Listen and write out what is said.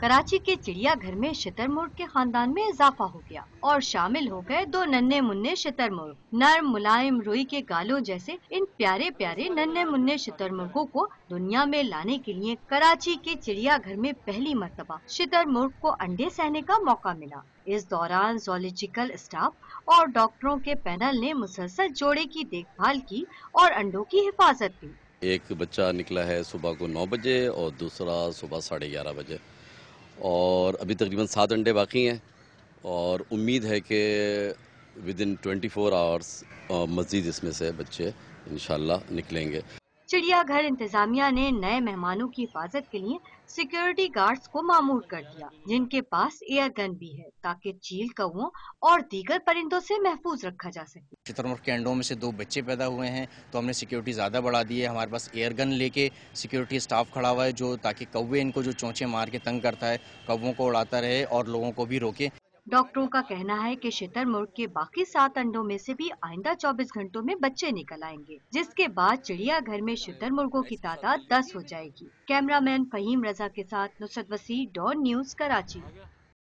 कराची के चिड़ियाघर में शुतुरमुर्ग के खानदान में इजाफा हो गया और शामिल हो गए 2 नन्हे मुन्ने शुतुरमुर्ग। नर्म मुलायम रुई के गालों जैसे इन प्यारे प्यारे नन्हे मुन्ने शुतुरमुर्गों को दुनिया में लाने के लिए कराची के चिड़ियाघर में पहली मर्तबा शुतुरमुर्ग को अंडे सहने का मौका मिला। इस दौरान जूलॉजिकल स्टाफ और डॉक्टरों के पैनल ने मुसलसल जोड़े की देखभाल की और अंडों की हिफाजत की। एक बच्चा निकला है सुबह को 9 बजे और दूसरा सुबह 11:30 बजे, और अभी तकरीबन 7 अंडे बाकी हैं और उम्मीद है कि विद इन 24 आवर्स मज़ीद इसमें से बच्चे इंशाल्लाह निकलेंगे। चिड़ियाघर इंतजामिया ने नए मेहमानों की हिफाजत के लिए सिक्योरिटी गार्ड्स को मामूर कर दिया, जिनके पास एयर गन भी है, ताकि चील, कौवों और दीगर परिंदों से महफूज रखा जा सके। शुतुरमुर्ग के अंडों में से 2 बच्चे पैदा हुए हैं, तो हमने सिक्योरिटी ज़्यादा बढ़ा दी है। हमारे पास एयर गन लेके सिक्योरिटी स्टाफ खड़ा हुआ है, जो ताकि कौवे इनको जो चोंचे मार के तंग करता है, कौवों को उड़ाता रहे और लोगों को भी रोके। डॉक्टरों का कहना है कि शुतुरमुर्ग के बाकी 7 अंडों में से भी आइंदा 24 घंटों में बच्चे निकल आएंगे, जिसके बाद चिड़ियाघर में शुतुरमुर्गों की तादाद 10 हो जाएगी। कैमरामैन फहीम रजा के साथ नुसरत वसी, डॉन न्यूज़, कराची।